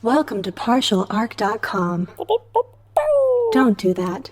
Welcome to partialarc.com. Don't do that.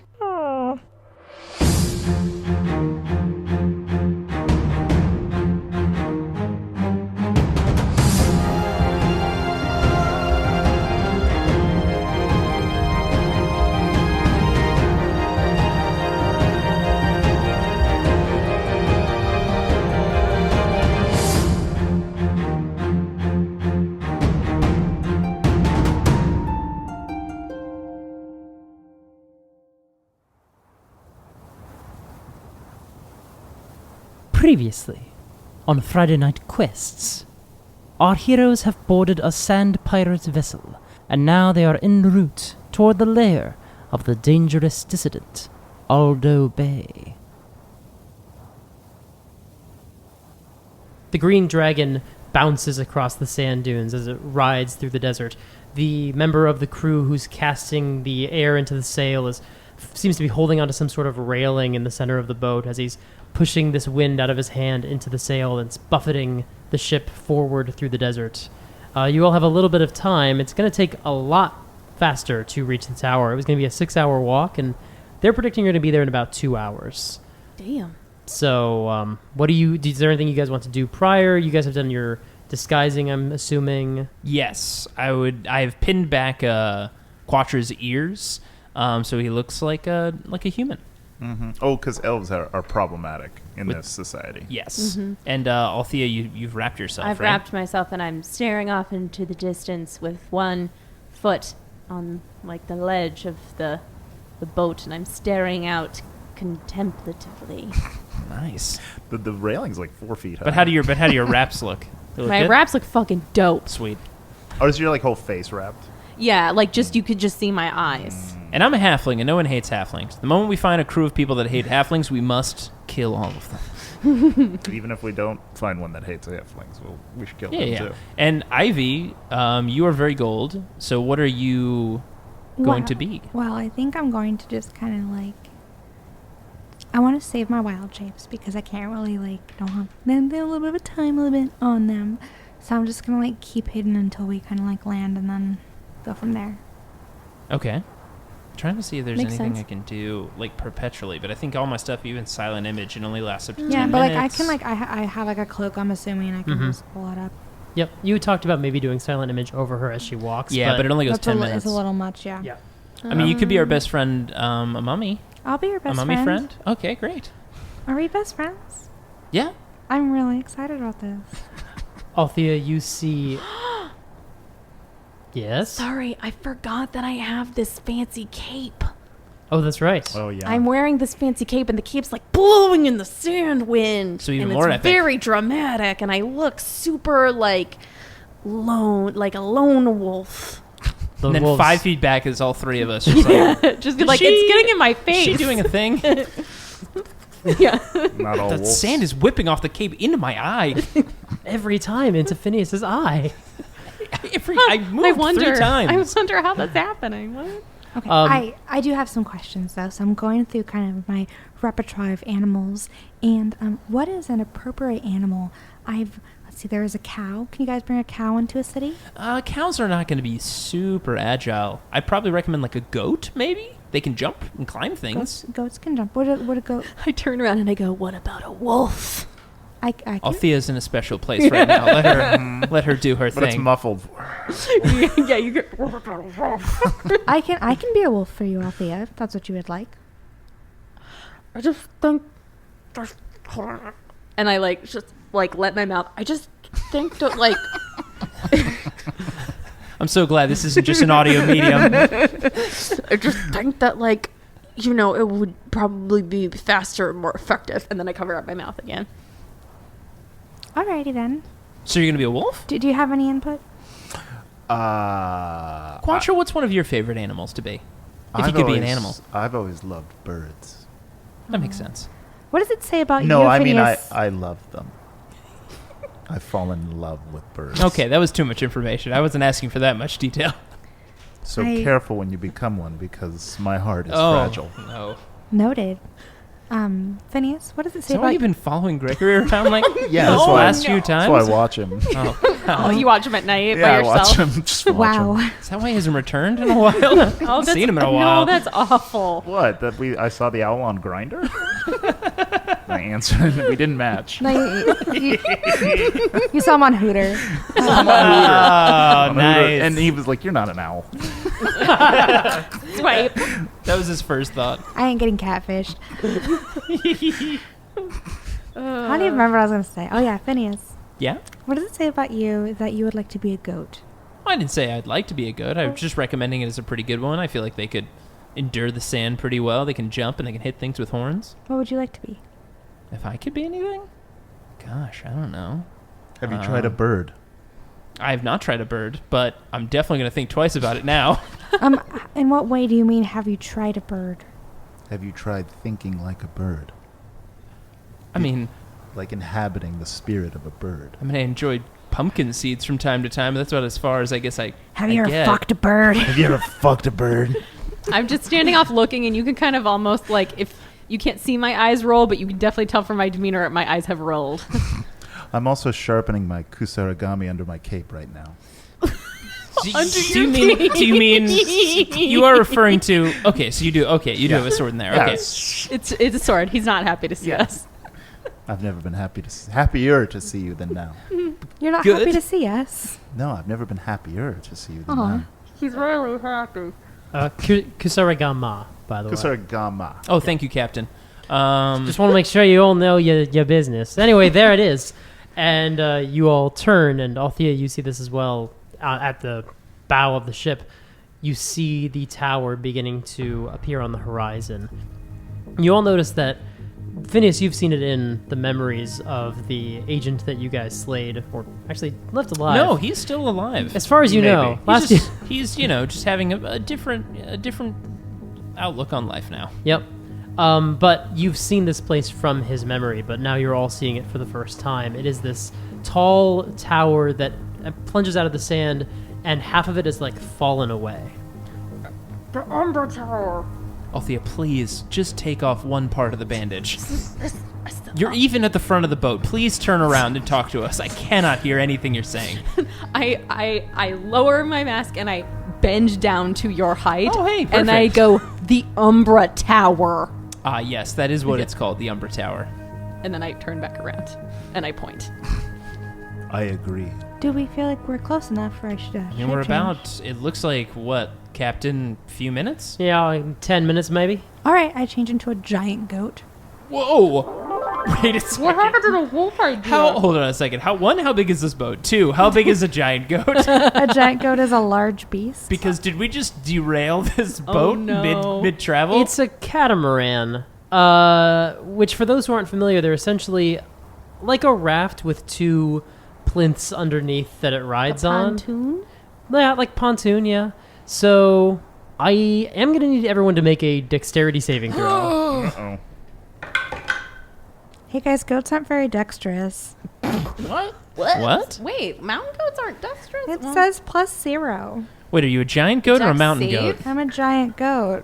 Previously, on Friday Night Quests, our heroes have boarded a sand pirate vessel, and now they are en route toward the lair of the dangerous dissident, Aldo Bay. The green dragon bounces across the sand dunes as it rides through the desert. The member of the crew who's casting the air into the sail seems to be holding onto some sort of railing in the center of the boat as he's pushing this wind out of his hand into the sail and it's buffeting the ship forward through the desert. You all have a little bit of time. It's going to take a lot faster to reach the tower. It was going to be a 6-hour walk, and they're predicting you're going to be there in about 2 hours. Damn. So, is there anything you guys want to do prior? You guys have done your disguising, I'm assuming. Yes, I have pinned back Quatra's ears, so he looks like a human. Mm-hmm. Oh, because elves are problematic in this society. Yes. Mm-hmm. And Althea, you've wrapped yourself, I've right? wrapped myself, and I'm staring off into the distance with one foot on like the ledge of the boat, and I'm staring out contemplatively. Nice. The railing's like 4 feet high. But how do your wraps look? They look My good? wraps look fucking dope. Sweet. Oh, is your like whole face wrapped? Yeah, like just you could just see my eyes. And I'm a halfling, and no one hates halflings. The moment we find a crew of people that hate halflings, we must kill all of them. Even if we don't find one that hates halflings, we should kill them too. And Ivy, you are very gold. So what are you going to be? Well, I think I'm going to just kind of like... I want to save my wild shapes because I can't really don't have them. They have a little bit of time limit on them. So I'm just going to keep hidden until we kind of land and then go from there. Okay. I'm trying to see if there's Makes anything sense. I can do perpetually, but I think all my stuff, even silent image, it only lasts up to 10 Yeah, but I minutes. can I have a cloak, I'm assuming I can just pull it up. Yep. You talked about maybe doing silent image over her as she walks. Yeah, but it only goes That's 10 minutes. It's a little much, yeah. Yeah. I mean, you could be our best friend, a mummy. I'll be your best a mummy friend? Okay, great. Are we best friends? Yeah. I'm really excited about this. Althea, you see... Yes? Sorry, I forgot that I have this fancy cape. Oh, that's right. Oh, yeah. I'm wearing this fancy cape, and the cape's blowing in the sand wind. So even and more it's epic. very dramatic, and I look super lone, like a lone wolf. The And then wolves. 5 feet back is all three of us. Just like, Just it's getting in my face. is she doing a thing? Yeah. Not all The wolves. sand is whipping off the cape into my eye. Every time into Phineas's eye. I moved 3 times. I wonder how that's happening. What? Okay, Um, I do have some questions though, so I'm going through kind of my repertoire of animals. And what is an appropriate animal? Let's see, there is a cow. Can you guys bring a cow into a city? Cows are not going to be super agile. I'd probably recommend a goat, maybe? They can jump and climb things. Goats can jump. What a goat? I turn around and I go, "What about a wolf?" I can, Althea's in a special place right now. Let her do her But thing. it's muffled. Yeah, you get. I can be a wolf for you, Althea, if that's what you would like. I just think, and I just let my mouth. I just think that I'm so glad this isn't just an audio medium. I just think that it would probably be faster and more effective. And then I cover up my mouth again. Alrighty then. So you're going to be a wolf? Do you have any input? Quatra, what's one of your favorite animals to be? If you could be an animal. I've always loved birds. That makes sense. What does it say about you, No, I mean, Phineas? I love them. I've fallen in love with birds. Okay, that was too much information. I wasn't asking for that much detail. So I- careful when you become one because my heart is fragile. No. Noted. Phineas, what does it say So about you've been following Gregory around Yeah, the that's why, last few times? that's why I watch him. Oh. Oh, you watch him at night Yeah, by I yourself? watch him. Just watch Wow. him. Is that why he hasn't returned in a while? I haven't seen him in a while. No, that's awful. What? I saw the owl on Grinder. I answered. We didn't match. No, you saw him on Hooter. Oh, On Hooter, nice. And he was like, "You're not an owl." Swipe. That was his first thought. I ain't getting catfished. How do you remember what I was going to say? Oh, yeah, Phineas. Yeah? What does it say about you that you would like to be a goat? I didn't say I'd like to be a goat. I was just recommending it as a pretty good one. I feel like they could endure the sand pretty well. They can jump and they can hit things with horns. What would you like to be? If I could be anything? Gosh, I don't know. Have you tried a bird? I have not tried a bird, but I'm definitely going to think twice about it now. In what way do you mean have you tried a bird? Have you tried thinking like a bird? I mean, Like inhabiting the spirit of a bird. I enjoyed pumpkin seeds from time to time. But that's about as far as I guess I Have I you ever get. fucked a bird? Have you ever fucked a bird? I'm just standing off looking, and you can kind of almost like, if you can't see my eyes roll, but you can definitely tell from my demeanor my eyes have rolled. I'm also sharpening my kusarigami under my cape right now. Do you mean you are referring to? Okay, so you do have a sword in there. Okay, Yes. It's a sword. He's not happy to see us. I've never been happier to see you than now. You're not Good. happy to see us. No, I've never been happier to see you than Aw. now. He's really happy. Kusarigama, by the way. Kusarigama. Oh, thank you, Captain. Just want to make sure you all know your business. Anyway, there it is. And you all turn, and Althea, you see this as well at the bow of the ship. You see the tower beginning to appear on the horizon. You all notice that, Phineas, you've seen it in the memories of the agent that you guys slayed, or actually left alive. No, he's still alive. As far as you know, last He's just having a different outlook on life now. Yep. But you've seen this place from his memory, but now you're all seeing it for the first time. It is this tall tower that plunges out of the sand, and half of it is like fallen away. The Umber Tower. Althea, please just take off one part of the bandage. You're even at the front of the boat. Please turn around and talk to us. I cannot hear anything you're saying. I lower my mask and I bend down to your height. Oh, hey, and I perfect. go, the Umbra Tower. Ah, yes, that is what it's called, the Umber Tower. And then I turn back around and I point. I agree. Do we feel like we're close enough for I should And we're about, it looks like, what, Captain, few minutes? Yeah, like 10 minutes maybe. All right, I change into a giant goat. Whoa! Wait a second. What happened to the wolf idea? Hold on a second. How big is this boat? 2, how big is a giant goat? A giant goat is a large beast. Because did we just derail this boat no. mid travel? It's a catamaran, which for those who aren't familiar, they're essentially like a raft with 2 plinths underneath that it rides on. Pontoon? Yeah, like pontoon, yeah. So I am going to need everyone to make a dexterity saving throw. Uh-oh. Hey guys, goats aren't very dexterous. What? What? Wait, mountain goats aren't dexterous? It says +0. Wait, are you a giant goat or a Dex mountain save? goat? I'm a giant goat.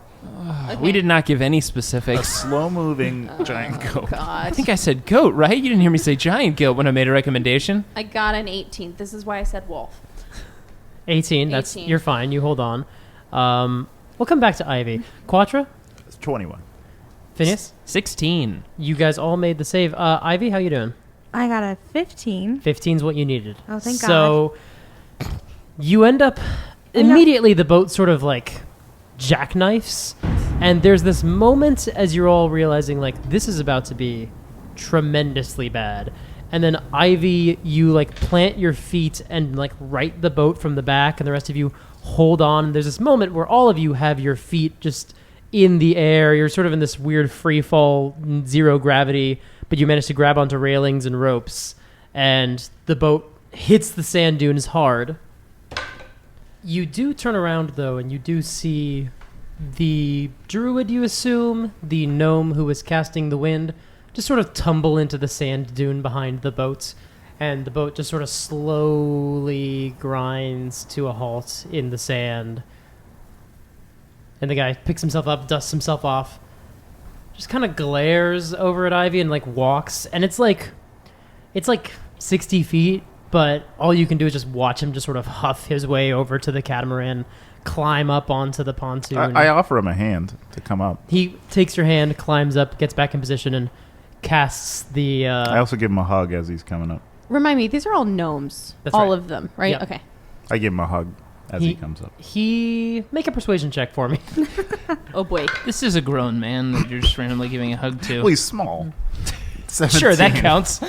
We did not give any A specifics. slow-moving giant goat. God. I think I said goat, right? You didn't hear me say giant goat when I made a recommendation. I got an 18. This is why I said wolf. 18, that's 18. you're fine. You hold on. We'll come back to Ivy. Quatra, It's 21. Phineas, 16. you guys all made the save. Ivy, how you doing? I got a 15. 15's what you needed. Oh, thank So you end up immediately. The boat sort of like jackknifes, and there's this moment as you're all realizing like this is about to be tremendously bad. And then Ivy, you like plant your feet and like right the boat from the back, and the rest of you hold on. And there's this moment where all of you have your feet just in the air. You're sort of in this weird free fall, zero gravity, but you manage to grab onto railings and ropes, and the boat hits the sand dunes hard. You do turn around though, and you do see the druid, you assume, the gnome who was casting the wind, just sort of tumble into the sand dune behind the boat, and the boat just sort of slowly grinds to a halt in the sand. And the guy picks himself up, dusts himself off, just kind of glares over at Ivy and like walks, and it's like 60 feet but all you can do is just watch him just sort of huff his way over to the catamaran, climb up onto the pontoon. I offer him a hand to come up. He takes your hand, climbs up, gets back in position, and casts the... I also give him a hug as he's coming up. Remind me, these are all gnomes. That's all right. of them, right? Yep. Okay. I give him a hug as he comes up. Make a persuasion check for me. Oh boy. This is a grown man that you're just randomly giving a hug to. Well, he's small. 17. Sure, that counts.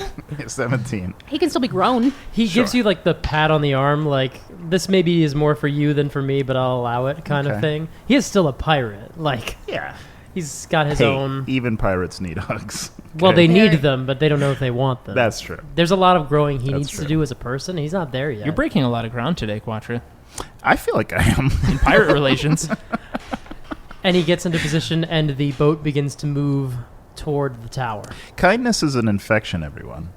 17. He can still be grown. He gives you like the pat on the arm, like this maybe is more for you than for me, but I'll allow it kind of Okay. thing. He is still a pirate. Like Yeah. he's got his Hey, own... even pirates need hugs. Well, Okay? they need them, but they don't know if they want them. That's true. There's a lot of growing he That's needs to true. do as a person. He's not there yet. You're breaking a lot of ground today, Quatra. I feel like I am. In pirate relations. And he gets into position, and the boat begins to move toward the tower. Kindness is an infection, everyone.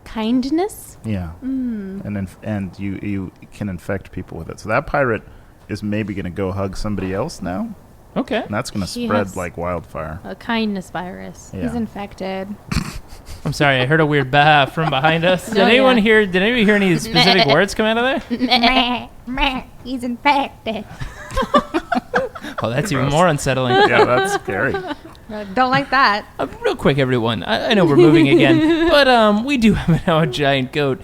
Kindness? Yeah. And you can infect people with it. So that pirate is maybe going to go hug somebody else now, Okay. and that's going to He spread has- like wildfire. A kindness virus. Yeah. He's infected. I'm sorry, I heard a weird bah from behind us. Did Oh, anyone yeah. hear? Did anybody hear any specific words come out of there? Meh, meh, he's infected. Oh, that's even more unsettling. Yeah, that's scary. Don't like that. Real quick, everyone. I know we're moving again, but we do have now a giant goat.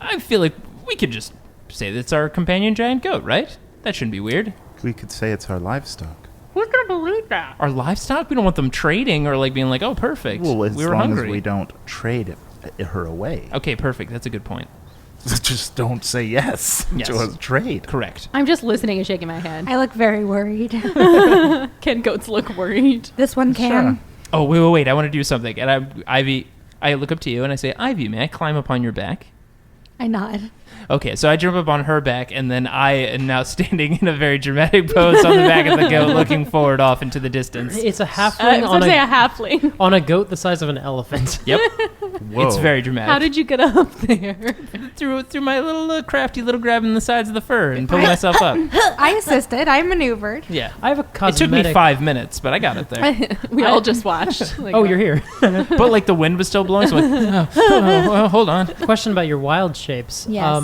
I feel like we could just say that's our companion giant goat, right? That shouldn't be weird. We could say it's our livestock. Who's gonna believe that? Our livestock? We don't want them trading or like being like, oh, perfect. Well, as we were long hungry. as we don't trade her away. Okay, perfect. That's a good point. Just don't say yes, Yes. to a trade. Correct. I'm just listening and shaking my head. I look very worried. Can goats look worried? This one can. Sure. Oh, wait. I want to do something. And Ivy, I look up to you and I say, Ivy, may I climb up on your back? I nod. Okay, so I jump up on her back, and then I am now standing in a very dramatic pose on the back of the goat, looking forward off into the distance. It's a I halfling was on going to say a a halfling. on a goat the size of an elephant. Yep, Whoa. it's very dramatic. How did you get up there? through my little crafty little grab in the sides of the fur and pull myself up. I assisted. I maneuvered. Yeah, I have a it cosmetic... took me 5 minutes, but I got it there. We all just watched. Like, Oh, you're here. But like the wind was still blowing, so I went, oh, hold on. Question about your wild shapes. Yes.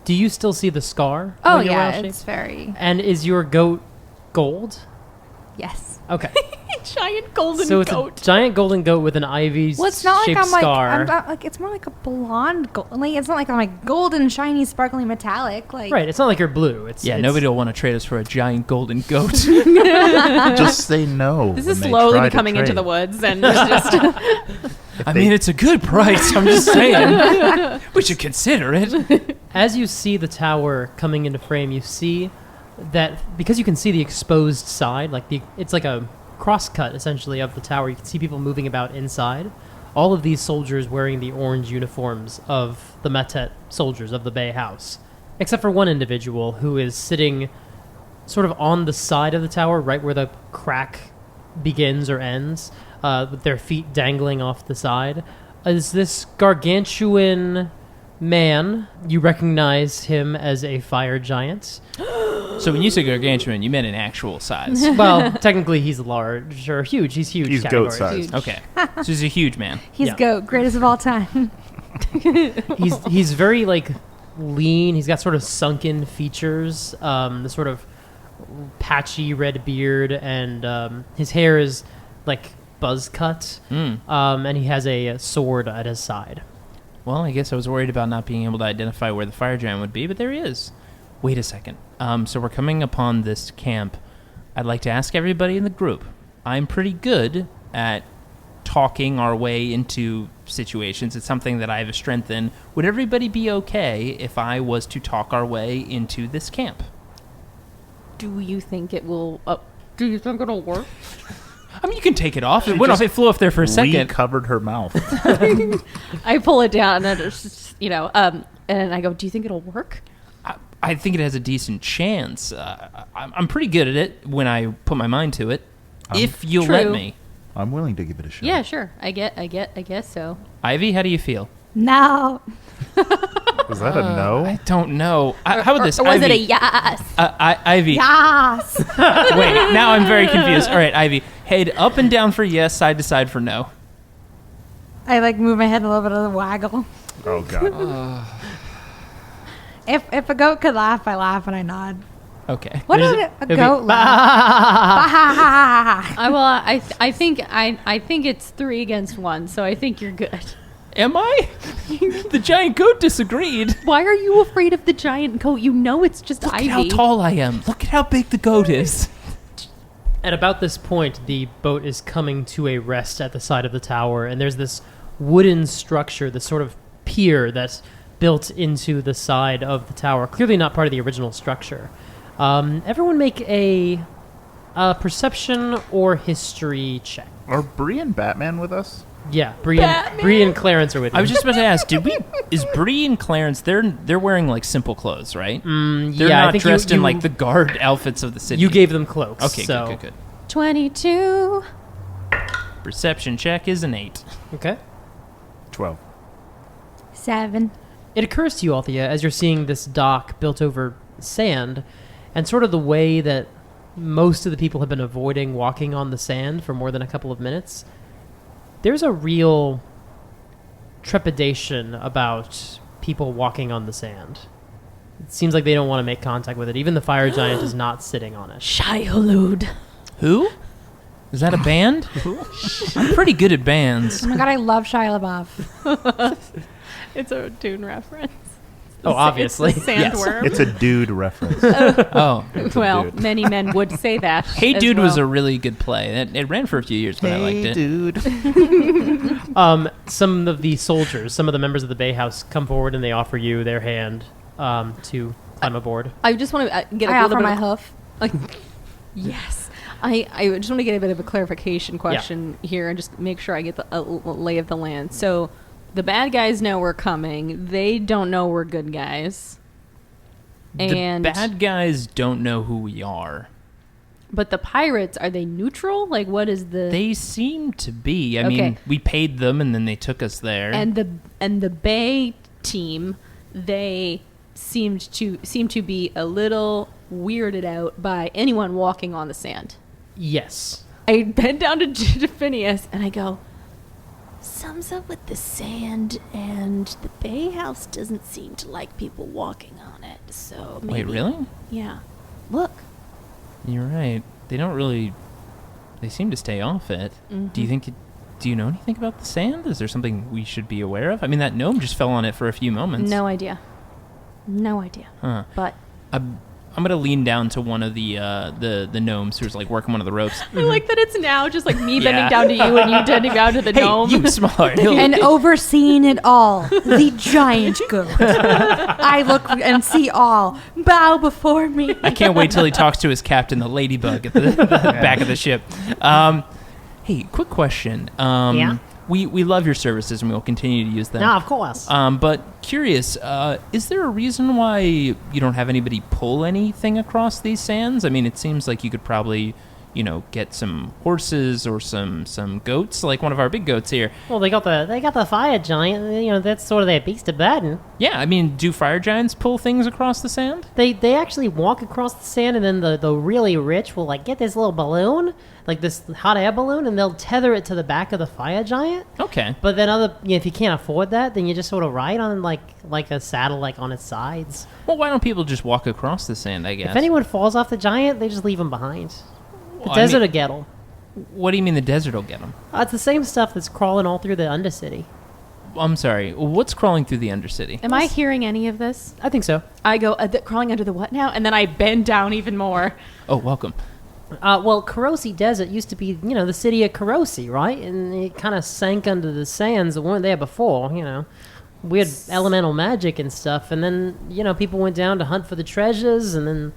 Do you still see the scar? Oh on your yeah, wild it's shape? very And is your goat gold? yes. Okay. Giant golden So it's goat. a giant golden goat with an ivy Well, it's not like shaped I'm like scar. I'm not like it's more like a blonde gold. Like it's not like I'm like golden, shiny, sparkly, metallic. Like Right, it's not like you're blue. It's Nobody will want to trade us for a giant golden goat. Just say no. This when is they slowly try to coming into trade. the woods, and it's just I mean, it's a good price. I'm just saying. We should consider it. As you see the tower coming into frame, you see that because you can see the exposed side, it's like a cross-cut essentially of the tower. You can see people moving about inside. All of these soldiers wearing the orange uniforms of the Mattet soldiers of the Bay House, except for one individual who is sitting sort of on the side of the tower, right where the crack begins or ends, with their feet dangling off the side. Is this gargantuan man? You recognize him as a fire giant. So when you say gargantuan, you meant in actual size. Well, technically he's large or huge. He's huge. He's category. goat-sized. Okay. So he's a huge man. he's Yeah. goat, greatest of all time. He's very like lean. He's got sort of sunken features. The sort of patchy red beard, and his hair is like buzz cut. And he has a sword at his side. Well, I guess I was worried about not being able to identify where the fire giant would be, but there he is. Wait a second. So we're coming upon this camp. I'd like to ask everybody in the group. I'm pretty good at talking our way into situations. It's something that I have a strength in. Would everybody be okay if I was to talk our way into this camp? Do you think it will? Do you think it'll work? I mean, you can take it off. It went off. It flew off there for a We second. covered her mouth. I pull it down and it's just, and I go, "Do you think it'll work?" I think it has a decent chance. I'm pretty good at it when I put my mind to it. If you'll True. let me. I'm willing to give it a shot. Yeah, sure. I guess so. Ivy, how do you feel? No. Was that a no? I don't know. How about this? Or was Ivy, it a yes? Ivy. Yes. Wait, now I'm very confused. All right, Ivy. Head up and down for yes, side to side for no. I like move my head a little bit of the waggle. Oh god. If a goat could laugh, I laugh and I nod. Okay. What There's does a- a it'll be- goat laugh? I think it's 3 against 1, so I think you're good. Am I? The giant goat disagreed. Why are you afraid of the giant goat? You know it's just Look ivy. at how tall I am. Look at how big the goat is. At about this point, the boat is coming to a rest at the side of the tower, and there's this wooden structure, this sort of pier that's built into the side of the tower. Clearly not part of the original structure. Everyone make a perception or history check. Are Bree and Batman with us? Yeah, Bree and Clarence are with you. I was just about to ask, is Bree and Clarence, they're wearing like simple clothes, right? They're yeah, I not think dressed in you- like the guard outfits of the city. You gave them cloaks. Okay, so. good. 22. Perception check is an 8. Okay. 12. 7. It occurs to you, Althea, as you're seeing this dock built over sand, and sort of the way that most of the people have been avoiding walking on the sand for more than a couple of minutes, there's a real trepidation about people walking on the sand. It seems like they don't want to make contact with it. Even the fire giant is not sitting on it. Shiolud. Who? Is that a band? I'm pretty good at bands. Oh my god, I love Shia LaBeouf. It's a Dune reference. Oh, obviously. It's the sandworm. It's a dude reference. Oh. It's a Well, dude. many men would say that. Hey as Dude was a well. really good play. It ran for a few years, but I liked it. dude. Some of the soldiers, some of the members of the Bay House come forward and they offer you their hand to climb aboard. I just want to get a I little offer bit my of, hoof. like, yes. I just want to get a bit of a clarification question here and just make sure I get the lay of the land. So the bad guys know we're coming. They don't know we're good guys. And The bad guys don't know who we are. but the pirates, are they neutral? Like, what is the They seem to be. I Okay. mean, we paid them and then they took us there. and the Bay team? They seem to be a little weirded out by anyone walking on the sand. Yes. I bend down to Phineus and I go, "Sums up with the sand, and the Bay House doesn't seem to like people walking on it. So maybe." Wait, really? Yeah. Look. You're right. They don't really. They seem to stay off it. Do you think? Do you know anything about the sand? Is there something we should be aware of? I mean, that gnome just fell on it for a few moments. No idea. No idea. Huh. But I'm gonna lean down to one of the gnomes who's like working one of the ropes. I like that it's now just like me Yeah. bending down to you and you bending down to the Hey, gnome. you smaller. And overseeing it all, the giant goat. I look and see all. Bow before me. I can't wait till he talks to his captain, the ladybug, at the back of the ship. Hey, quick question. Yeah? We love your services and we will continue to use them. No, of course. But curious, is there a reason why you don't have anybody pull anything across these sands? I mean, it seems like you could probably, get some horses or some goats, like one of our big goats here. Well, they got the fire giant. That's sort of their beast of burden. Yeah, I mean, do fire giants pull things across the sand? They actually walk across the sand, and then the really rich will like get this little balloon, like this hot air balloon, and they'll tether it to the back of the fire giant. Okay. But then if you can't afford that, then you just sort of ride on like a saddle, like on its sides. Well, why don't people just walk across the sand, I guess? If anyone falls off the giant, they just leave them behind. The Well, desert I will get them. What do you mean the desert will get them? It's the same stuff that's crawling all through the Undercity. I'm sorry. What's crawling through the Undercity? Am I hearing any of this? I think so. I go, crawling under the what now? And then I bend down even more. Oh, welcome. Well, Kurosi Desert used to be, the city of Kurosi, right? And it kind of sank under the sands that weren't there before, Weird elemental magic and stuff. And then, people went down to hunt for the treasures, and then...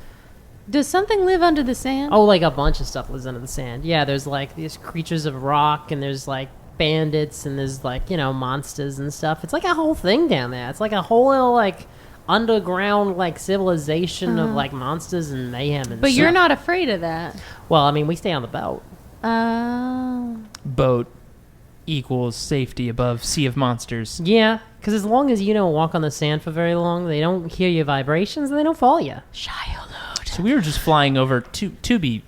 Does something live under the sand? Oh, like a bunch of stuff lives under the sand. Yeah, there's like these creatures of rock, and there's like bandits, and there's like, monsters and stuff. It's like a whole thing down there. It's like a whole little like underground like civilization of like monsters and mayhem and But stuff. you're not afraid of that. Well, I mean, we stay on the boat. Boat equals safety above sea of monsters. Yeah, because as long as you don't walk on the sand for very long, they don't hear your vibrations and they don't follow you. So we were just flying over to be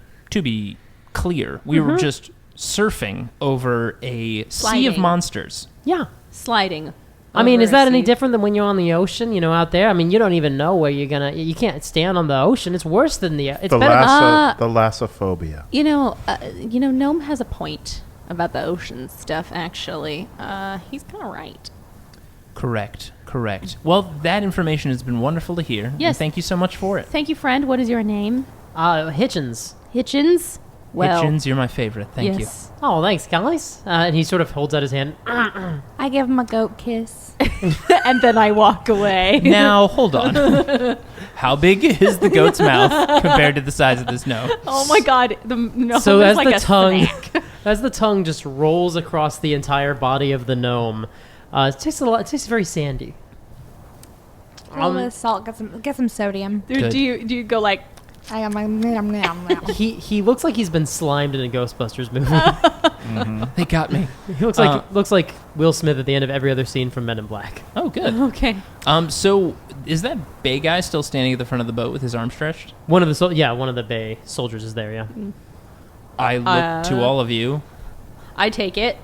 clear. We were just surfing over a sea of Sliding. monsters. Yeah. Sliding. I mean, is over that any sea. different than when you're on the ocean, out there? I mean, you don't even know where you can't stand on the ocean. It's worse than it's The better. the lassophobia. Gnome has a point about the ocean stuff, actually. He's kind of right. Correct. Well, that information has been wonderful to hear. Yes. And thank you so much for it. Thank you, friend. What is your name? Hitchens. Hitchens? Well, Hitchens, you're my favorite. Thank you. yes. Oh, thanks, guys. And he sort of holds out his hand. I give him a goat kiss. And then I walk away. Now, hold on. How big is the goat's mouth compared to the size of this gnome? Oh my god. The gnome So is as like the a tongue, snake. as the tongue just rolls across the entire body of the gnome, it tastes It tastes very sandy. A little bit of salt, get some sodium. Dude, Good. do you go like, I am like, He looks like he's been slimed in a Ghostbusters movie. They got me. He looks like Will Smith at the end of every other scene from Men in Black. Oh, good. okay. So is that bay guy still standing at the front of the boat with his arm stretched? One of the Bay soldiers is there. Yeah. I look to all of you. I take it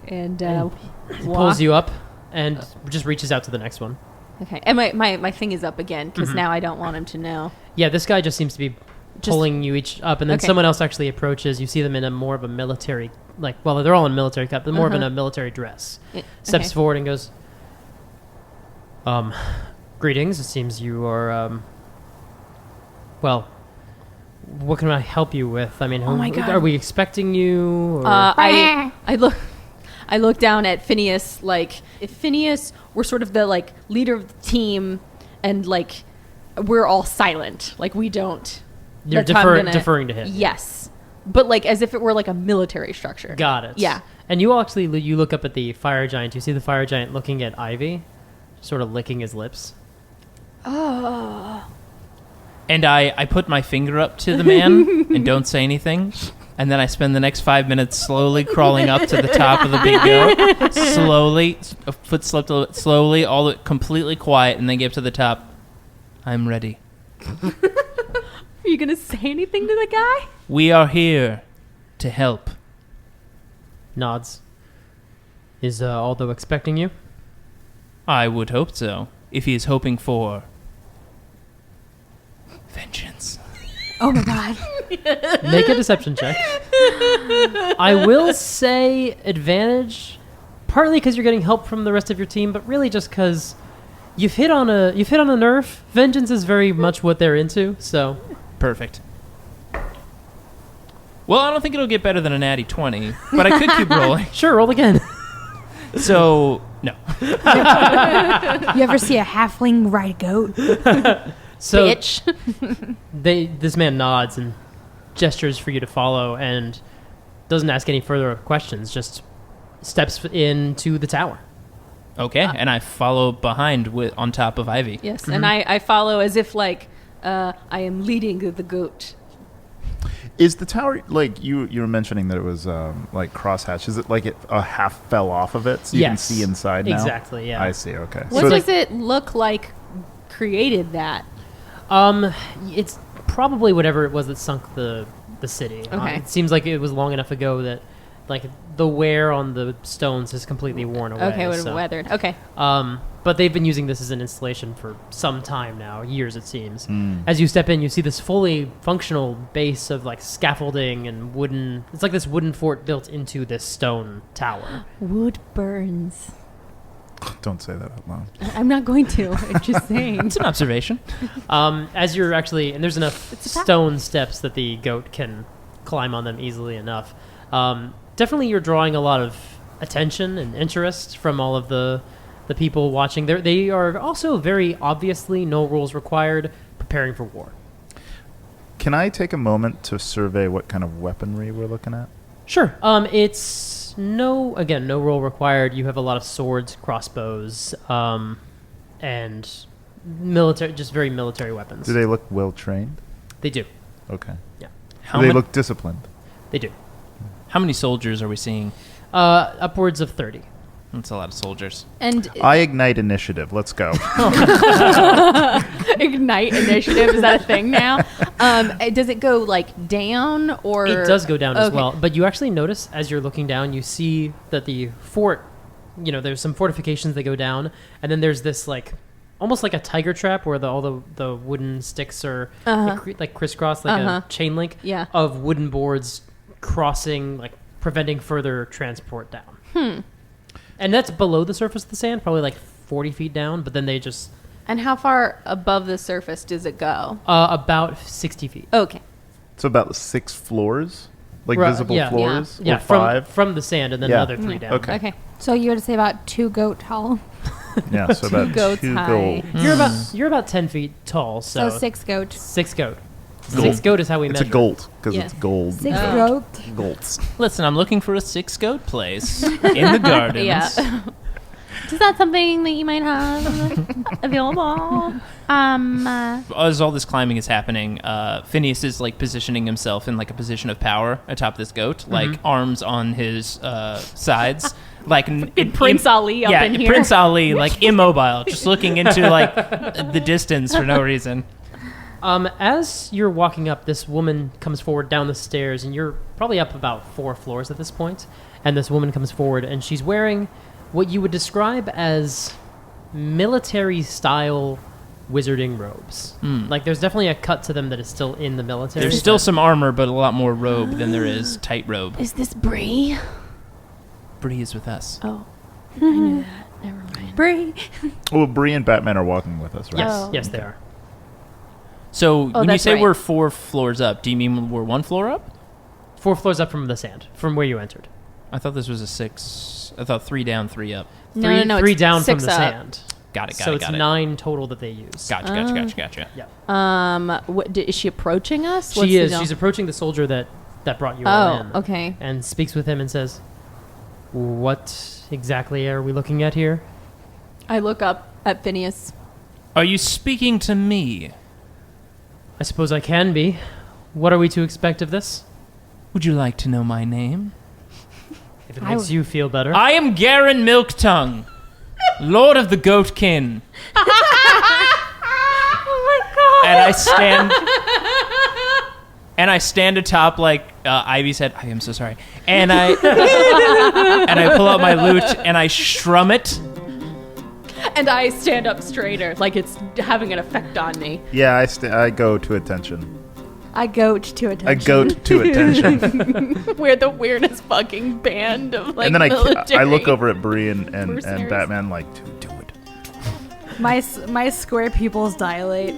and He pulls you up and just reaches out to the next one. Okay. And my thing is up again because now I don't want him to know. Yeah, this guy just seems to be pulling you each up, and then Okay. someone else actually approaches. You see them in a more of a military, they're all in military cut, but more of in a military dress. Steps Okay. forward and goes, greetings. It seems you are, well, what can I help you with? I mean, Oh my God. are we expecting you? Or? I look down at Phineus like if Phineus were sort of the like leader of the team and like we're all silent, like we don't. You're that's how I'm gonna- deferring to him. Yes, but like as if it were like a military structure. Got it. Yeah. And you you look up at the fire giant. You see the fire giant looking at Ivy, sort of licking his lips. Oh. And I put my finger up to the man and don't say anything. And then I spend the next 5 minutes slowly crawling up to the top of the big goat. Slowly, a foot slipped a little, slowly, completely quiet, and then get up to the top. I'm ready. Are you gonna say anything to the guy? We are here to help. Nods. Is Aldo expecting you? I would hope so. If he is hoping for vengeance. oh my god. Make a deception check. I will say advantage, partly because you're getting help from the rest of your team, but really just because you've hit on a nerve. Vengeance is very much what they're into. So Perfect. Well, I don't think it'll get better than a natty 20, but I could keep rolling. sure, roll again. So, no. You ever see a halfling ride a goat? So Bitch. this man nods and gestures for you to follow, and doesn't ask any further questions. Just steps into the tower. Okay, and I follow behind on top of Ivy. Yes, and I follow as if like I am leading the goat. Is the tower like you were mentioning that it was like crosshatch? Is it like a half fell off of it so you can Yes. see inside now? Exactly, yeah. I see. Okay. What So does it look like created that? It's probably whatever it was that sunk the city. Okay. It seems like it was long enough ago that like the wear on the stones has completely worn away. Okay, would have so. weathered. Okay. But they've been using this as an installation for some time now, years it seems. Mm. As you step in, you see this fully functional base of like scaffolding and wooden. It's like this wooden fort built into this stone tower. Wood burns. Don't say that out loud. I'm not going to. I'm just saying. It's an observation. As you're actually, and there's enough It's a fact. stone steps that the goat can climb on them easily enough. Definitely, you're drawing a lot of attention and interest from all of the people watching. They are also very obviously, no rules required, preparing for war. Can I take a moment to survey what kind of weaponry we're looking at? Sure. It's no rule required. You have a lot of swords, crossbows, and military, just very military weapons. Do they look well trained? They do. Okay. How Do they many- look disciplined? They do. How many soldiers are we seeing? Upwards of 30. That's a lot of soldiers. And I ignite initiative. Let's go. ignite initiative, is that a thing now? Does it go like down or? It does go down as Okay. well. But you actually notice as you're looking down, you see that the fort there's some fortifications that go down, and then there's this like almost like a tiger trap where all the wooden sticks are like crisscross, like a chain link of wooden boards crossing, like preventing further transport down. And that's below the surface of the sand, probably like 40 feet down, but then they just... And how far above the surface does it go? About 60 feet. Okay. So about 6 floors? Like visible floors? Yeah, or 5? From the sand, and then another 3 down. Okay. So you would say about 2 goat tall. Yeah, so about 2 goats gold. high. You're about 10 feet tall, so... 6 goat. 6 goat. Gold. 6 goat is how we It's measure. a gold, because it's gold. 6 goat. Golds. Listen, I'm looking for a 6 goat place in the gardens. Yeah. Is that something that you might have available? As all this climbing is happening, Phineas is like positioning himself in like a position of power atop this goat, like arms on his sides, like Prince Ali up in here. Prince Ali, like immobile, just looking into like the distance for no reason. As you're walking up, this woman comes forward down the stairs, and you're probably up about 4 floors at this point, and this woman comes forward, and she's wearing what you would describe as military-style wizarding robes. Like, there's definitely a cut to them that is still in the military. There's still some armor, but a lot more robe than there is tight robe. Is this Bree? Bree is with us. Oh, I knew that. Never mind. Bree. Well, Bree and Batman are walking with us, right? Yes, Oh. yes, they are. So when you that's say right. we're 4 floors up, do you mean we're 1 floor up? 4 floors up from the sand, from where you entered. I thought this was a 6. I thought 3 down, 3 up. No, 3 it's down from 6 the up. sand. Got it. So it's 9 total that they use. Gotcha. Is she approaching us? She is. She's approaching the soldier that brought you all in. Oh, okay. And speaks with him and says, "What exactly are we looking at here?" I look up at Phineas. Are you speaking to me? I suppose I can be. What are we to expect of this? Would you like to know my name? If it makes you feel better. I am Garen Milktongue, Lord of the Goatkin. Oh my god! And I stand atop like Ivy's head. I am so sorry. And I pull out my lute and I strum it. And I stand up straighter, like it's having an effect on me. Yeah, I go to attention. A goat to attention. A goat to attention. We're the weirdest fucking band of like And then military. I look over at Bree and mercenaries. Batman like, do it. My square pupils dilate.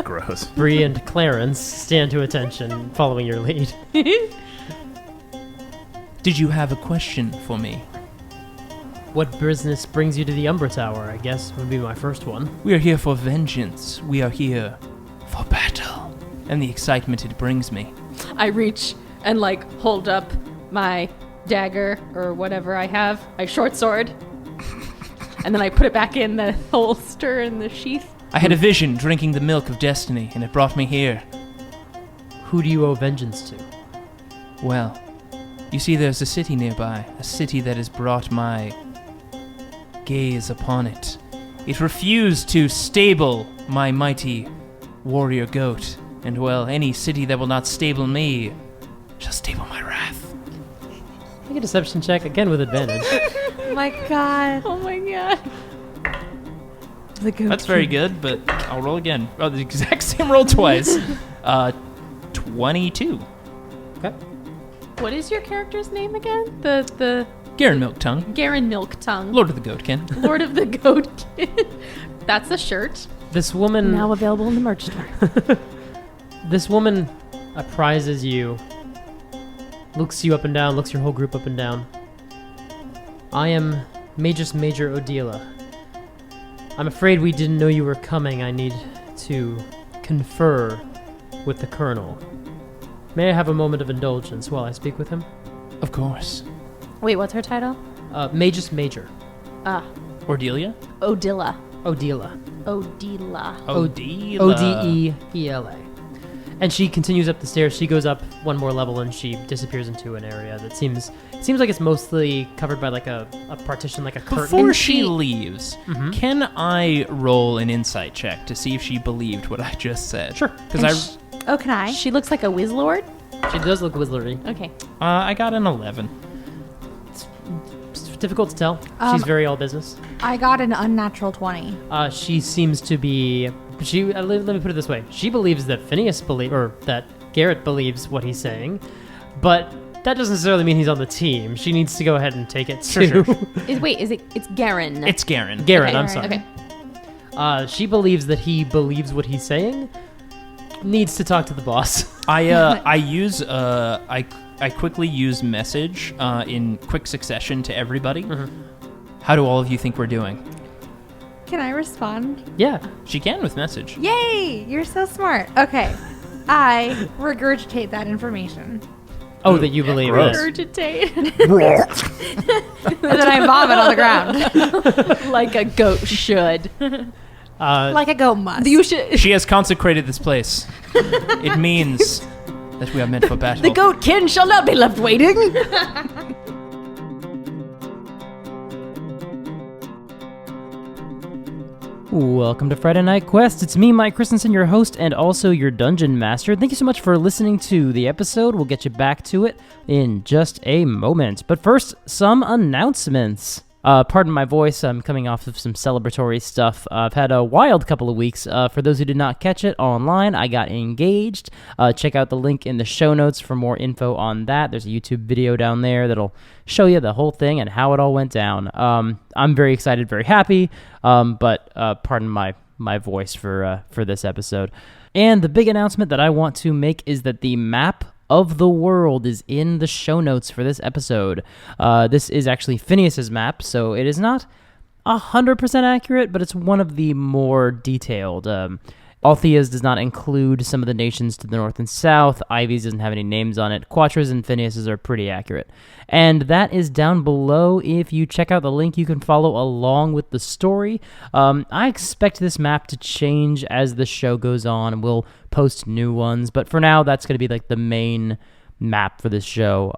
Gross. Bree and Clarence stand to attention, following your lead. Did you have a question for me? What business brings you to the Umbra Tower, I guess, would be my first one. We are here for vengeance. We are here for battle. And the excitement it brings me. I reach and like hold up my dagger or whatever I have, my short sword, and then I put it back in the holster in the sheath. I had a vision drinking the milk of destiny, and it brought me here. Who do you owe vengeance to? Well, you see there's a city nearby, a city that has brought my gaze upon it. It refused to stable my mighty warrior goat, and well, any city that will not stable me shall stable my wrath. Make a deception check, again with advantage. Oh my god. Oh my god. The goat. That's very good, but I'll roll again. Oh, the exact same roll twice. 22. Okay. What is your character's name again? The Garen Milktongue, Garen Milktongue. Lord of the Goatkin. Lord of the Goat Kid. That's a shirt. This woman... Now available in the merch store. This woman apprises you, looks you up and down, looks your whole group up and down. I am Magus Major Odila. I'm afraid we didn't know you were coming. I need to confer with the Colonel. May I have a moment of indulgence while I speak with him? Of course. Wait, what's her title? Magus Major. Ordelia? Odila. Odila. Odila. Odila. O-D-E-E-L-A. And she continues up the stairs. She goes up one more level and she disappears into an area that seems like it's mostly covered by like a partition, like a curtain. Before she leaves, can I roll an insight check to see if she believed what I just said? Sure. Because Oh, can I? She looks like a Wizlord. She does look wizardly. Okay. I got an 11. difficult to tell. She's very all business. I got an unnatural 20. She seems to be. Let me put it this way. She believes that that Garrett believes what he's saying, but that doesn't necessarily mean he's on the team. She needs to go ahead and take it too. Sure. It's Garen. It's Garen. Garrett, Okay, I'm sorry. Okay. She believes that he believes what he's saying. Needs to talk to the boss. I quickly use message in quick succession to everybody. How do all of you think we're doing? Can I respond? Yeah. She can with message. Yay! You're so smart. Okay. I regurgitate that information. Oh, that you believe gross. it. Regurgitate. And then I vomit on the ground. Like a goat should. Like a goat must. You should. She has consecrated this place. It means that we are meant for battle. The goat kin shall not be left waiting. Welcome to Friday Night Quest. It's me, Mike Christensen, your host and also your dungeon master. Thank you so much for listening to the episode. We'll get you back to it in just a moment. But first, some announcements. Pardon my voice, I'm coming off of some celebratory stuff. I've had a wild couple of weeks. For those who did not catch it online, I got engaged. Check out the link in the show notes for more info on that. There's a YouTube video down there that'll show you the whole thing and how it all went down. I'm very excited, very happy, but pardon my voice for this episode. And the big announcement that I want to make is that the map of the world is in the show notes for this episode. This is actually Phineus's map, so it is not 100% accurate, but it's one of the more detailed. Althea's does not include some of the nations to the north and south. Ivy's doesn't have any names on it. Quatra's and Phineus's are pretty accurate. And that is down below. If you check out the link, you can follow along with the story. I expect this map to change as the show goes on, and we'll post new ones. But for now, that's going to be like the main map for this show.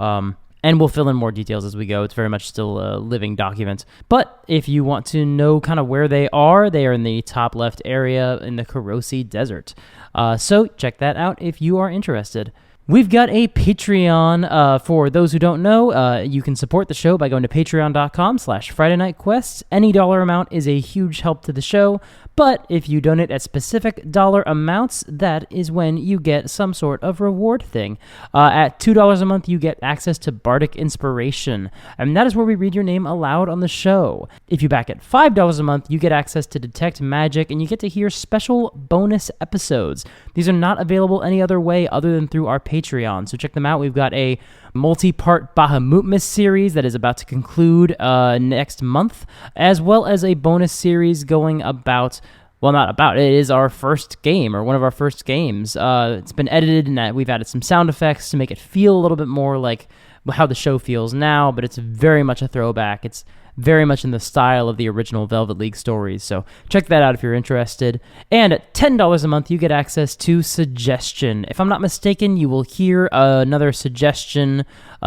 And we'll fill in more details as we go. It's very much still a living document. But if you want to know kind of where they are in the top left area in the Kurosi Desert. So check that out if you are interested. We've got a Patreon. For those who don't know, you can support the show by going to patreon.com/Friday Night Quests. Any dollar amount is a huge help to the show, but if you donate at specific dollar amounts, that is when you get some sort of reward thing. At $2 a month, you get access to Bardic Inspiration, and that is where we read your name aloud on the show. If you back at $5 a month, you get access to Detect Magic, and you get to hear special bonus episodes. These are not available any other way other than through our Patreon, so check them out. We've got a multi-part Bahamutmas series that is about to conclude next month, as well as a bonus series going about, well, not about, it is our first game, or one of our first games. It's been edited, and we've added some sound effects to make it feel a little bit more like how the show feels now, but it's very much a throwback. It's very much in the style of the original Velvet League stories, so check that out if you're interested. And at $10 a month, you get access to Suggestion. If I'm not mistaken, you will hear another suggestion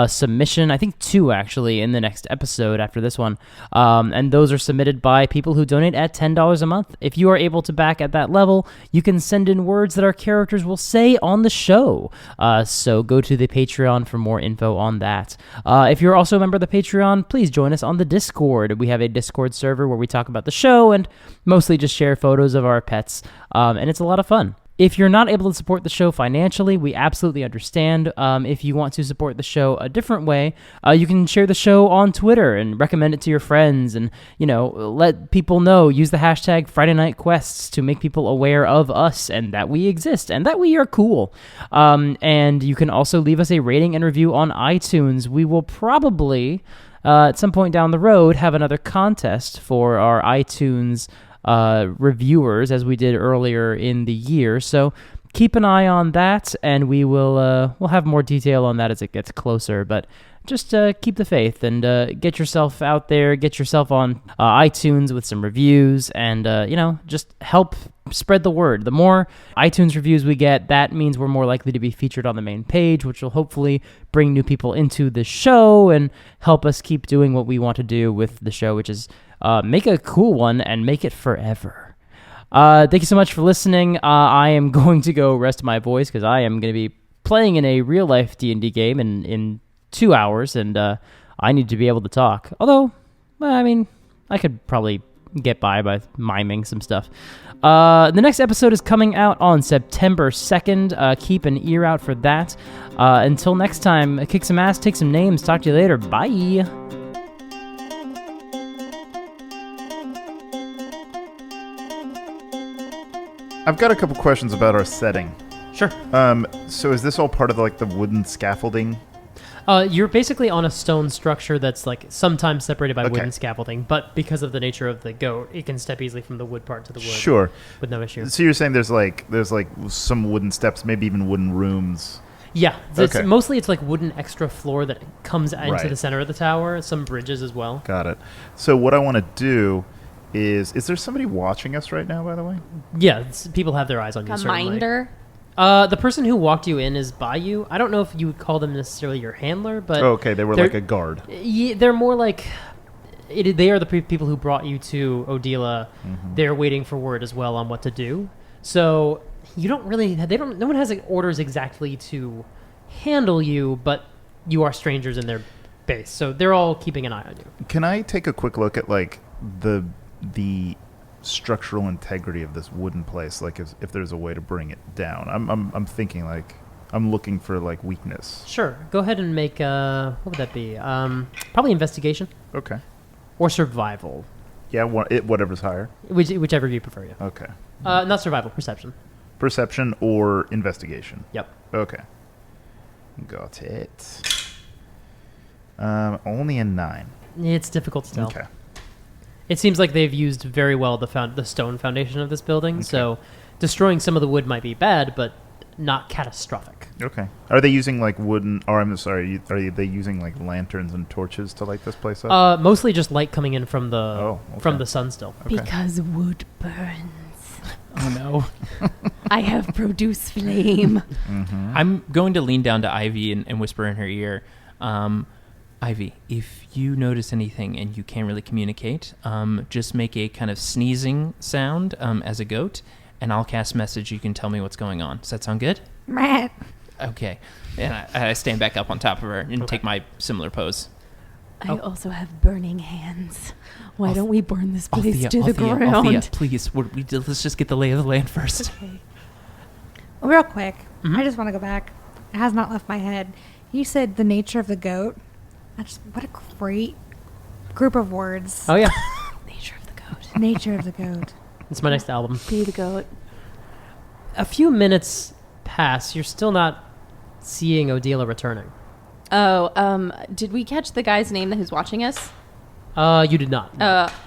submission, I think 2 actually, in the next episode after this one. And those are submitted by people who donate at $10 a month. If you are able to back at that level, you can send in words that our characters will say on the show. So go to the Patreon for more info on that. If you're also a member of the Patreon, please join us on the Discord. We have a Discord server where we talk about the show and mostly just share photos of our pets, and it's a lot of fun. If you're not able to support the show financially, we absolutely understand. If you want to support the show a different way, you can share the show on Twitter and recommend it to your friends, and let people know. Use the hashtag Friday Night Quests to make people aware of us and that we exist and that we are cool. And you can also leave us a rating and review on iTunes. We will probably at some point down the road have another contest for our iTunes reviewers, as we did earlier in the year, so keep an eye on that, and we'll have more detail on that as it gets closer. But just keep the faith and get yourself out there, get yourself on iTunes with some reviews, and just help spread the word. The more iTunes reviews we get, that means we're more likely to be featured on the main page, which will hopefully bring new people into the show and help us keep doing what we want to do with the show, which is make a cool one and make it forever. Thank you so much for listening. I am going to go rest my voice because I am going to be playing in a real-life D&D game in 2 hours, and I need to be able to talk. Although, Well, I mean, I could probably get by miming some stuff. The next episode is coming out on September 2nd. Keep an ear out for that. Until next time, kick some ass, take some names. Talk to you later. Bye. I've got a couple questions about our setting. Sure. So is this all part of like the wooden scaffolding? You're basically on a stone structure that's like sometimes separated by Okay. wooden scaffolding, but because of the nature of the goat, it can step easily from the wood part to the wood. Sure. With no issue. So you're saying there's like some wooden steps, maybe even wooden rooms. Yeah. Okay. Mostly it's like wooden extra floor that comes into Right. the center of the tower. Some bridges as well. Got it. So what I want to do is there somebody watching us right now, by the way? Yeah. People have their eyes on you. A certainly. minder. The person who walked you in is by you. I don't know if you would call them necessarily your handler, but Oh, okay, they were they're- like a guard. Yeah, they're more like they are the people who brought you to Odila. Mm-hmm. They're waiting for word as well on what to do. So you don't really. No one has like, orders exactly to handle you, but you are strangers in their base, so they're all keeping an eye on you. Can I take a quick look at like the structural integrity of this wooden place? Like if there's a way to bring it down. I'm thinking like I'm looking for like weakness. Sure, go ahead and make what would that be? Probably investigation Okay. or survival, Yeah, whatever's higher. whichever you prefer. Yeah. Okay. Not survival, perception. Perception or investigation. Yep. Okay. Got it. Only a 9. It's difficult to tell. Okay. It seems like they've used very well the stone foundation of this building, so destroying some of the wood might be bad, but not catastrophic. Okay. Are they using like wooden? Or I'm sorry. Are they using like lanterns and torches to light this place up? Mostly just light coming in from the okay. sun still. Okay. Because wood burns. Oh no. I have produced flame. Mm-hmm. I'm going to lean down to Ivy and whisper in her ear, Ivy, if you notice anything and you can't really communicate, just make a kind of sneezing sound as a goat, and I'll cast message. You can tell me what's going on. Does that sound good? Matt. Okay. And I stand back up on top of her and take my similar pose. I also have burning hands. Why don't we burn this place to the ground? Althea, please, let's just get the lay of the land first. Real quick, Mhm. I just want to go back. It has not left my head. You said the nature of the goat. What a great group of words. Oh yeah, Nature of the goat. Nature of the goat. it's my next album. Be the goat. A few minutes pass. You're still not seeing Odila returning. Oh, did we catch the guy's name that who's watching us? You did not.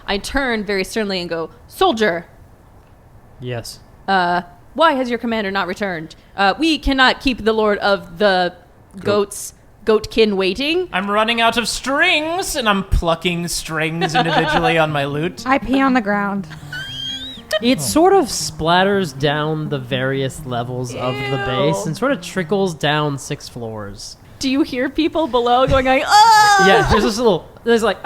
I turn very sternly and go, "Soldier, Yes. why has your commander not returned? We cannot keep the lord of the goatkin waiting." I'm running out of strings, and I'm plucking strings individually on my lute. I pee on the ground. It sort of splatters down the various levels of the base and sort of trickles down 6 floors. Do you hear people below going like, "Oh!" Yeah, there's like,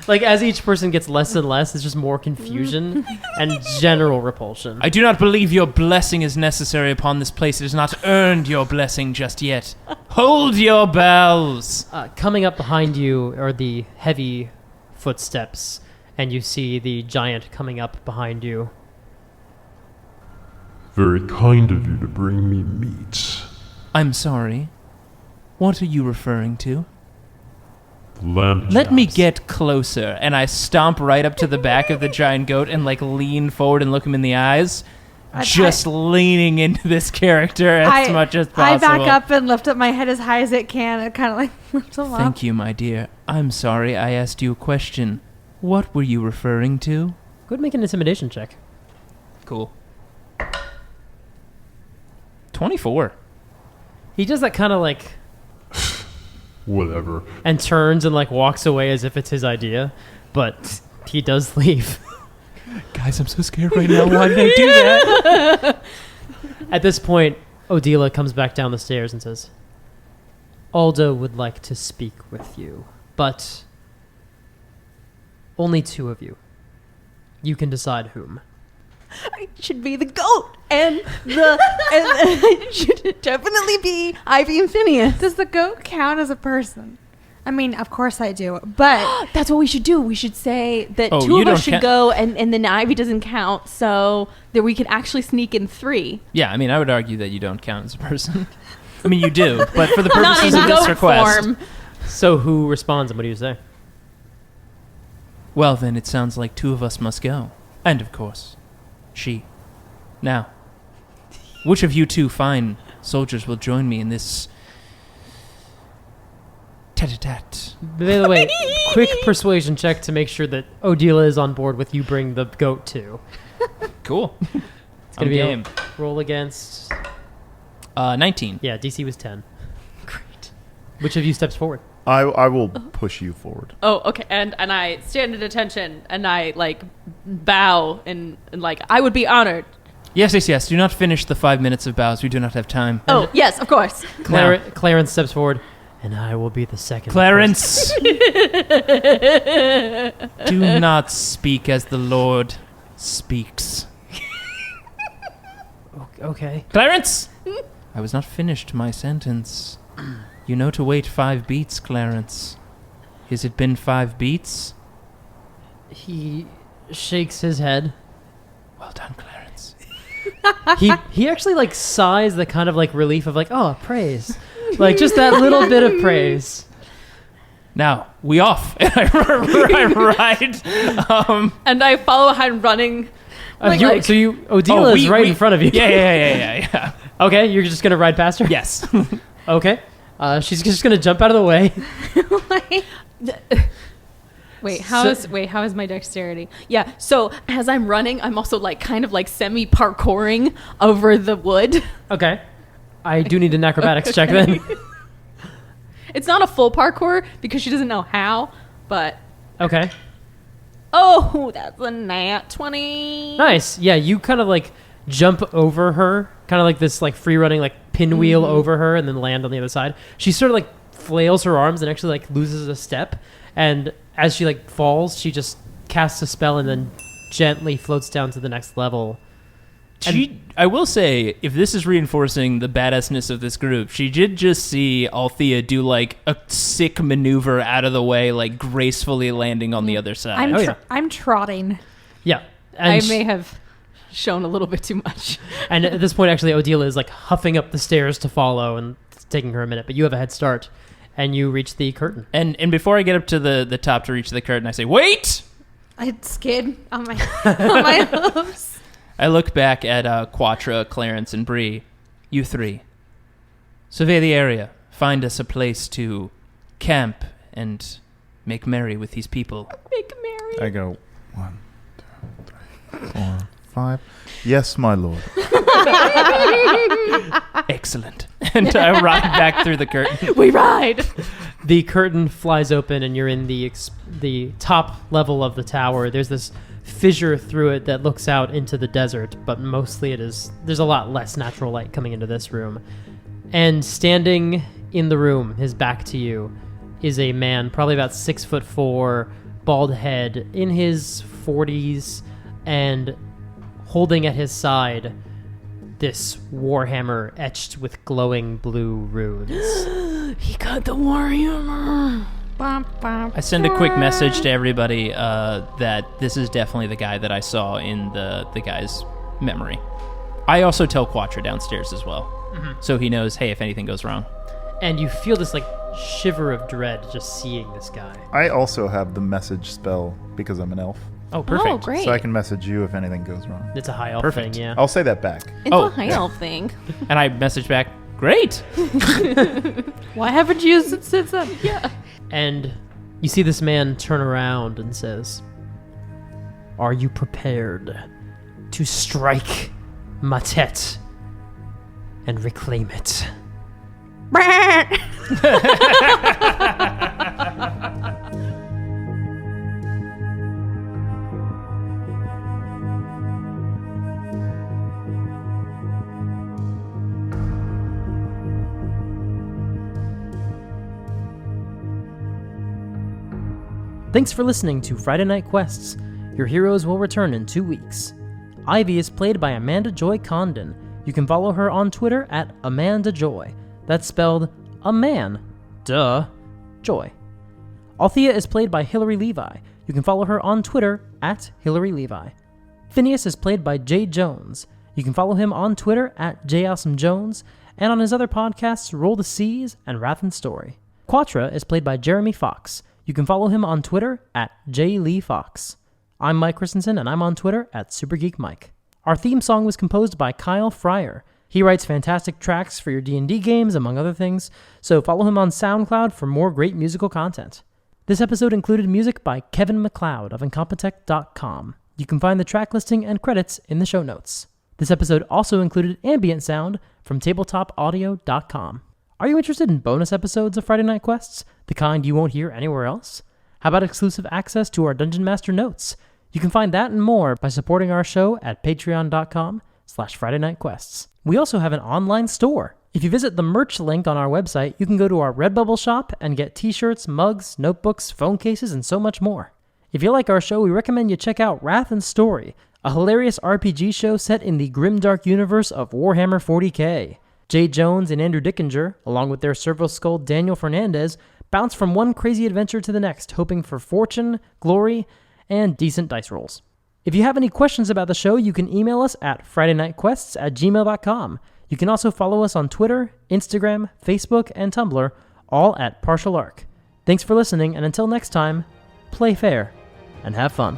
like as each person gets less and less, it's just more confusion and general repulsion. I do not believe your blessing is necessary upon this place. It has not earned your blessing just yet. Hold your bells. Coming up behind you are the heavy footsteps, and you see the giant coming up behind you. Very kind of you to bring me meat. I'm sorry. What are you referring to? The land Let me jobs. get closer. And I stomp right up to the back of the giant goat and like lean forward and look him in the eyes. Just leaning into this character as much as possible. I back up and lift up my head as high as it can and kind of like lift them up. Thank you, my dear. I'm sorry I asked you a question. What were you referring to? Go ahead and make an intimidation check. Cool. 24. He does that kind of like, Whatever. and turns and like walks away as if it's his idea, but he does leave. Guys, I'm so scared right now. Why did I do that? At this point, Odila comes back down the stairs and says, Aldo would like to speak with you, but only 2 of you. You can decide whom. I should be the goat, and it should definitely be Ivy and Phineas. Does the goat count as a person? I mean, of course I do, but That's what we should do. We should say that Oh, two you of don't us should count. go, and then Ivy doesn't count, so that we could actually sneak in 3. Yeah, I mean, I would argue that you don't count as a person. I mean, you do, but for the Not purposes in of this goat request. form. So who responds and what do you say? Well, then it sounds like 2 of us must go. And, of course, she. Now, which of you 2 fine soldiers will join me in this tete-a-tete? By the way, quick persuasion check to make sure that Odila is on board with you bring the goat too. Cool. It's gonna be a roll against. 19. Yeah, DC was 10. Great. Which of you steps forward? I will push you forward. Oh, okay. And I stand at attention, and I, like, bow, and like, I would be honored. Yes. Do not finish the 5 minutes of bows. We do not have time. Oh, yes, of course. Clarence steps forward, and I will be the second. Clarence! Do not speak as the Lord speaks. Okay. Clarence! I was not finished my sentence. You know to wait 5 beats, Clarence. Has it been 5 beats? He shakes his head. Well done, Clarence. He actually like sighs the kind of like relief of like, oh, praise. Like just that little bit of praise. Now, we off. And I ride. And I follow behind running. Odila is right in front of you. Yeah. Okay, you're just gonna ride past her? Yes. Okay. She's just gonna jump out of the way. Wait, how is my dexterity? Yeah, so as I'm running, I'm also like kind of like semi-parkouring over the wood. Okay. I do need an acrobatics check then. It's not a full parkour because she doesn't know how, but Okay. oh, that's a nat 20. Nice. Yeah, you kind of like jump over her, kind of like this like free running like pinwheel over her and then land on the other side. She sort of like flails her arms and actually like loses a step, and as she like falls, she just casts a spell and then gently floats down to the next level. I will say, if this is reinforcing the badassness of this group, she did just see Althea do like a sick maneuver out of the way, like gracefully landing on the other side. I'm trotting. Yeah. I And may have shown a little bit too much. And at this point, actually, Odila is like huffing up the stairs to follow, and it's taking her a minute. But you have a head start, and you reach the curtain. And before I get up to the top to reach the curtain, I say, wait! I skid on my on my hooves. I look back at Quatra, Clarence, and Bree. You 3. Survey the area. Find us a place to camp and make merry with these people. Make merry. I go 1, 2, 3, 4, 5. Yes, my lord. Excellent. And I ride back through the curtain. We ride. The curtain flies open, and you're in the top level of the tower. There's this fissure through it that looks out into the desert, but mostly there's a lot less natural light coming into this room. And standing in the room, his back to you, is a man, probably about 6'4", bald head, in his 40s, and holding at his side this warhammer etched with glowing blue runes. He got the warrior. I send a quick message to everybody that this is definitely the guy that I saw in the guy's memory. I also tell Quatra downstairs as well, so he knows, hey, if anything goes wrong. And you feel this like shiver of dread just seeing this guy. I also have the message spell because I'm an elf. Oh, perfect. Oh, great. So I can message you if anything goes wrong. It's a high elf Perfect. thing, yeah. I'll say that back. It's Oh. a high elf thing. And I message back, great! Why haven't you used it since then? Yeah. And you see this man turn around and says, "Are you prepared to strike Mattet and reclaim it?" Thanks for listening to Friday Night Quests. Your heroes will return in 2 weeks. Ivy is played by Joy Condon. You can follow her on Twitter at AmandaJoy. That's spelled Joy. Althea is played by Hilary Levi. You can follow her on Twitter at Hilary Levi. Phineus is played by Jay Jones. You can follow him on Twitter at JAwesomeJones and on his other podcasts Roll the Seas and Wrath and Story. Quatra is played by Jeremy Fox. You can follow him on Twitter at JLeeFox. I'm Mike Christensen and I'm on Twitter at SuperGeekMike. Our theme song was composed by Khyle Fryer. He writes fantastic tracks for your D&D games, among other things, so follow him on SoundCloud for more great musical content. This episode included music by Kevin MacLeod of Incompetech.com. You can find the track listing and credits in the show notes. This episode also included ambient sound from tabletopaudio.com. Are you interested in bonus episodes of Friday Night Quests, the kind you won't hear anywhere else? How about exclusive access to our Dungeon Master notes? You can find that and more by supporting our show at patreon.com/Friday Night Quests. We also have an online store. If you visit the merch link on our website, you can go to our Redbubble shop and get t-shirts, mugs, notebooks, phone cases, and so much more. If you like our show, we recommend you check out Wrath and Story, a hilarious RPG show set in the grimdark universe of Warhammer 40k. Jay Jones and Andrew Dickinger, along with their Servo Skull Daniel Fernandez, bounce from one crazy adventure to the next, hoping for fortune, glory, and decent dice rolls. If you have any questions about the show, you can email us at FridayNightQuests@gmail.com. You can also follow us on Twitter, Instagram, Facebook, and Tumblr, all at Partial Arc. Thanks for listening, and until next time, play fair and have fun.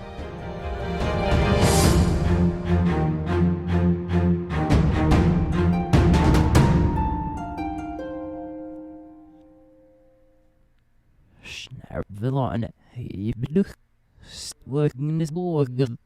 Snarvillon, Ibluch, Stwagnisborg.